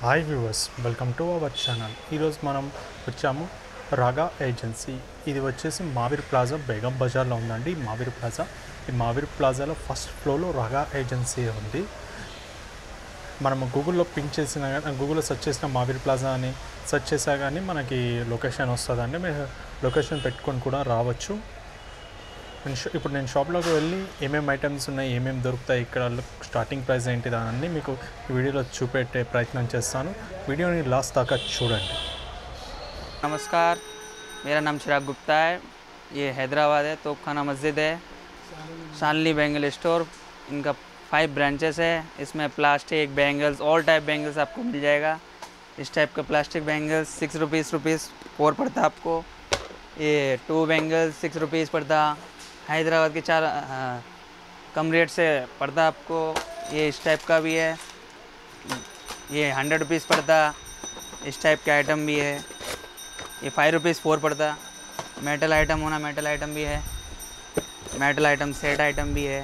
Hi viewers, welcome to our channel. ఈరోజు మనం వచ్చాము రాగా ఏజెన్సీ. ఇది వచ్చేసి మావిర్ ప్లాజా బేగం బజార్లో ఉందండి. మావిర్ ప్లాజా, ఈ మావిర్ ప్లాజాలో ఫస్ట్ ఫ్లోర్లో రాగా ఏజెన్సీ ఉంది. మనము గూగుల్లో పింక్ చేసిన గూగుల్లో సెర్చ్ చేసిన మావిర్ ప్లాజా అని సెర్చ్ చేసా కానీ మనకి లొకేషన్ వస్తుందండి. మీరు లొకేషన్ పెట్టుకొని కూడా రావచ్చు. ఇప్పుడు నేను షాప్లోకి వెళ్ళి ఏమేమి ఐటమ్స్ ఉన్నాయి, ఏమేమి దొరుకుతాయి, ఇక్కడ స్టార్టింగ్ ప్రైస్ ఏంటి దాన్ని మీకు ఈ వీడియోలో చూపెట్టే ప్రయత్నం చేస్తాను. వీడియోని లాస్ట్ దాకా చూడండి. नमस्कार, मेरा नाम चिराग गुप्ता है। ये हैदराबाद है, तोपखाना मस्जिद है, शानली बैंगल स्टोर। इनका 5 ब्रांचेस है। इसमें plastic bangles, all type bangles आपको मिल जाएगा। इस टाइप का प्लास्टिक बैंगल्स 6 रुपीज़ 4 पड़ता आपको। ये 2 बैंगल्स 6 रुपीज़ पड़ता। हैदराबाद के 4 कम रेट से पड़ता आपको। ये इस टाइप का भी है, ये 100 रुपीज़ पड़ता। इस टाइप के आइटम भी है, ये 5 रुपीज़ 4 पड़ता। मेटल आइटम होना, मेटल आइटम भी है, मेटल आइटम सेट आइटम भी है।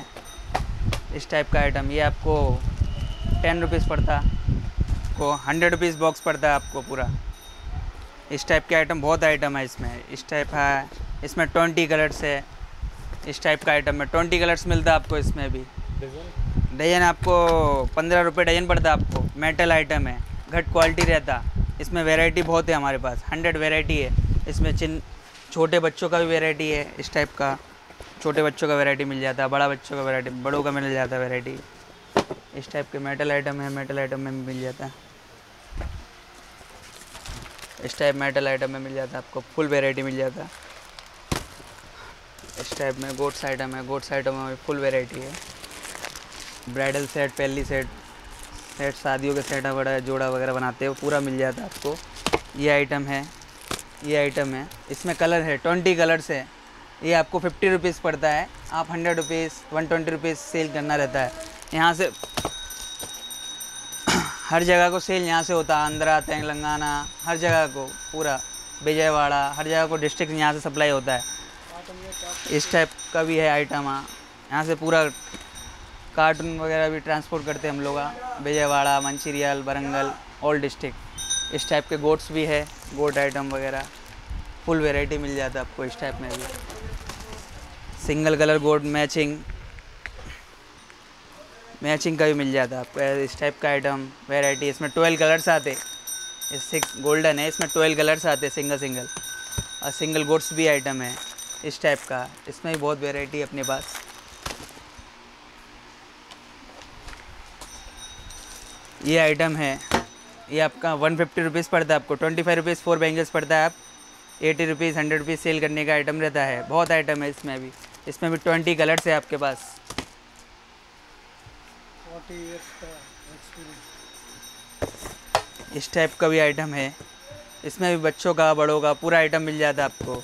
इस टाइप का आइटम ये आपको 10 रुपीज़ पड़ता, को 100 रुपीज़ बॉक्स पड़ता है आपको पूरा। इस टाइप के आइटम बहुत आइटम है इसमें। इस टाइप है, इसमें 20 कलर्स है। इस टाइप का आइटम में 20 कलर्स मिलता है आपको। इसमें भी डजन आपको 15 रुपये डजन पड़ता आपको। मेटल आइटम है, घट क्वालिटी रहता। इसमें वैरायटी बहुत है हमारे पास, 100 वैरायटी है। इसमें छोटे बच्चों का भी वैरायटी है। इस टाइप का छोटे बच्चों का वैरायटी मिल जाता है, बड़ा बच्चों का वैरायटी, बड़ों का मिल जाता है वैरायटी। इस टाइप के मेटल आइटम है, मेटल आइटम में मिल जाता है। इस टाइप मेटल आइटम में मिल जाता है आपको, फुल वैरायटी मिल जाता है। इस टाइप में गोट्स आइटम है, गोट्स आइटम में फुल वैरायटी है। ब्राइडल सेट, पहली सेट, शादियों के सेट वगैरह, जोड़ा वगैरह बनाते हो, पूरा मिल जाता है आपको। ये आइटम है, ये आइटम है। इसमें कलर है, 20 कलर्स है। ये आपको 50 रुपीज़ पड़ता है। आप 100 रुपीज़ 120 रुपीज़ सेल करना रहता है। यहाँ से हर जगह को सेल यहाँ से होता है। आंध्रा, तेलंगाना, हर जगह को, पूरा विजयवाड़ा, हर जगह को डिस्ट्रिक्ट यहाँ से सप्लाई होता है। इस टाइप का भी है आइटम। यहाँ से पूरा कार्टून वगैरह भी ट्रांसपोर्ट करते हैं हम लोग, विजयवाड़ा, मंचिरियल, वरंगल, ऑल डिस्ट्रिक्ट। इस टाइप के गोट्स भी है, गोट आइटम वगैरह फुल वैरायटी मिल जाता है आपको। इस टाइप में भी सिंगल कलर गोट मैचिंग का भी मिल जाता है आपको। इस टाइप का आइटम वैरायटी, इसमें 12 कलर्स आते। ये 6 गोल्डन है, इसमें 12 कलर्स आते सिंगल। और सिंगल गोट्स भी आइटम है इस टाइप का। इसमें भी बहुत वैरायटी है अपने पास। ये आइटम है, ये आपका 150 रुपीज़ पड़ता है आपको। 25 रुपीज़ 4 बैंगल्स पड़ता है। आप 80 रुपीज़ 100 रुपीज़ सेल करने का आइटम रहता है। बहुत आइटम है इसमें भी। इसमें भी 20 कलर्स है आपके पास। 40 years का एक्सपीरियंस। इस टाइप का भी आइटम है। इसमें भी बच्चों का, बड़ों का पूरा आइटम मिल जाता है आपको।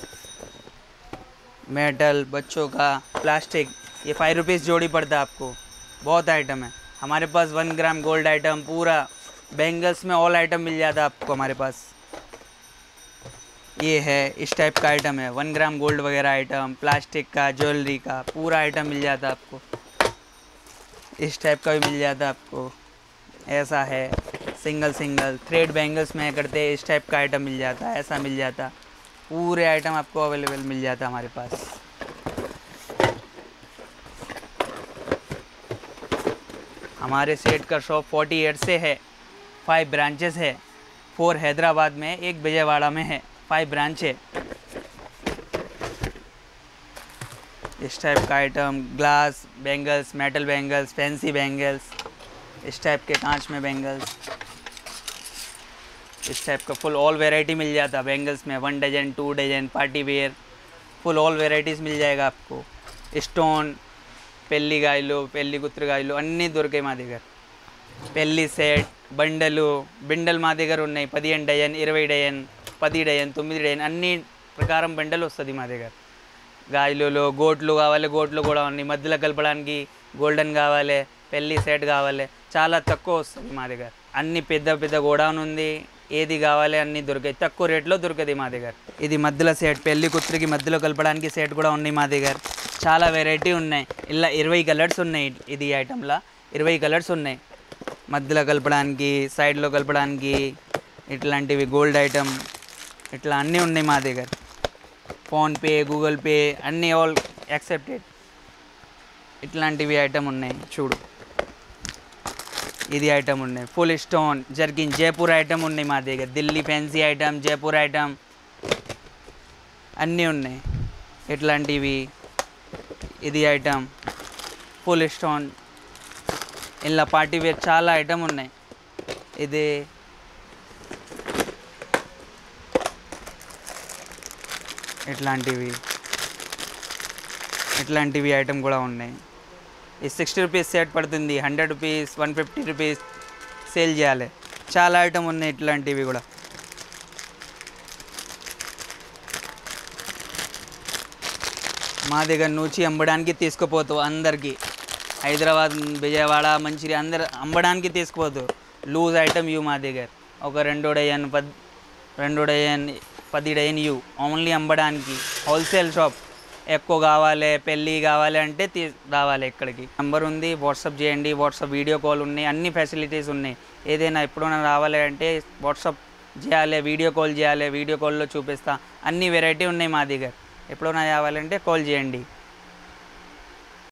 मेटल, बच्चों का, प्लास्टिक, ये 5 रुपीज़ जोड़ी पड़ता है आपको। बहुत आइटम है हमारे पास। 1 ग्राम गोल्ड आइटम, पूरा बैंगल्स में ऑल आइटम मिल जाता है आपको हमारे पास। ये है, इस टाइप का आइटम है। 1 ग्राम गोल्ड वगैरह आइटम, प्लास्टिक का, ज्वेलरी का, पूरा आइटम मिल जाता है आपको। इस टाइप का भी मिल जाता है आपको। ऐसा है, सिंगल थ्रेड बैंगल्स में करते हैं। इस टाइप का आइटम मिल जाता है, ऐसा मिल जाता। पूरे आइटम आपको अवेलेबल मिल जाता है हमारे पास। हमारे सेट का शॉप 48 से है। 5 ब्रांचेस है, 4 हैदराबाद में, 1 विजयवाड़ा में है। 5 ब्रांच है। इस टाइप का item, glass bangles, metal bangles, fancy bangles, इस टाइप के कांच में बैंगल्स, इस टाइप का फुल ऑल वैरायटी मिल जाता है बैंगल्स में। 1 dozen 2 dozen party wear, full all varieties मिल जाएगा आपको। स्टोन, పెళ్లి గాయలు, పెళ్లి కూతురు గాయలు అన్నీ దొరికాయి మా దగ్గర। పెళ్లి సెట్, బిండలు మా దగ్గర ఉన్నాయి। 15 డజన్, 20 డజన్, 10 డజన్, 9 డజన్, అన్ని ప్రకారం బండలు వస్తుంది మా దగ్గర। గాయలు, గోట్లు కావాలి, గోట్లు కూడా ఉన్నాయి। మధ్యలో కలపడానికి గోల్డెన్ కావాలి, పెళ్లి సెట్ కావాలి, చాలా తక్కువ వస్తుంది మా దగ్గర। అన్ని పెద్ద గోడౌన్ ఉంది। ఏది కావాలి అన్నీ దొరికాయి, తక్కువ రేట్లో దొరుకుతుంది మా దగ్గర। ఇది మధ్యలో సెట్, పెళ్లి కూతురికి మధ్యలో కలపడానికి సెట్ కూడా ఉన్నాయి మా దగ్గర। చాలా వెరైటీ ఉన్నాయి। ఇలా 20 కలర్స్ ఉన్నాయి। ఇది ఐటమ్లో 20 కలర్స్ ఉన్నాయి। మధ్యలో కలపడానికి, సైడ్లో కలపడానికి ఇట్లాంటివి గోల్డ్ ఐటమ్ ఇట్లా అన్నీ ఉన్నాయి మా దగ్గర. ఫోన్పే, గూగుల్ పే అన్నీ ఆల్ యాక్సెప్టెడ్. ఇట్లాంటివి ఐటమ్ ఉన్నాయి చూడు. ఇది ఐటమ్ ఉన్నాయి full stone jerkin Jaipur item ఉన్నాయి మా దగ్గర. Delhi fancy item, Jaipur item అన్నీ ఉన్నాయి ఇట్లాంటివి. ఇది ఐటమ్ ఫుల్ స్టోన్. ఇలా పార్టీ వేర్ చాలా ఐటమ్ ఉన్నాయి. ఇది ఇట్లాంటివి ఐటమ్ కూడా ఉన్నాయి. ఈ 60 రూపీస్ సెట్ పడుతుంది, 100 రూపీస్, 150 రూపీస్ సేల్ చేయాలి. చాలా ఐటమ్ ఉన్నాయి ఇట్లాంటివి కూడా. మా దగ్గర నుంచి అమ్మడానికి తీసుకుపోతావు అందరికీ. హైదరాబాద్, విజయవాడ, మంచిర్యాల అందరు అమ్మడానికి తీసుకుపోతావు. లూజ్ ఐటమ్ ఇవ్వు మా దగ్గర. ఒక 2 డజన్ 10 డజన్ ఇవ్వు ఓన్లీ అమ్మడానికి. Wholesale shop. ఎక్కువ కావాలి, పెళ్ళి కావాలి అంటే రావాలి ఇక్కడికి. నెంబర్ ఉంది, వాట్సాప్ చేయండి. వాట్సాప్ వీడియో కాల్ ఉన్నాయి, అన్ని ఫెసిలిటీస్ ఉన్నాయి. ఏదైనా ఎప్పుడైనా రావాలి అంటే వాట్సాప్ చేయాలి, వీడియో కాల్ చేయాలి. వీడియో కాల్లో చూపిస్తా. అన్ని వెరైటీ ఉన్నాయి మా దగ్గర. ఎప్పుడైనా కావాలంటే కాల్ చేయండి.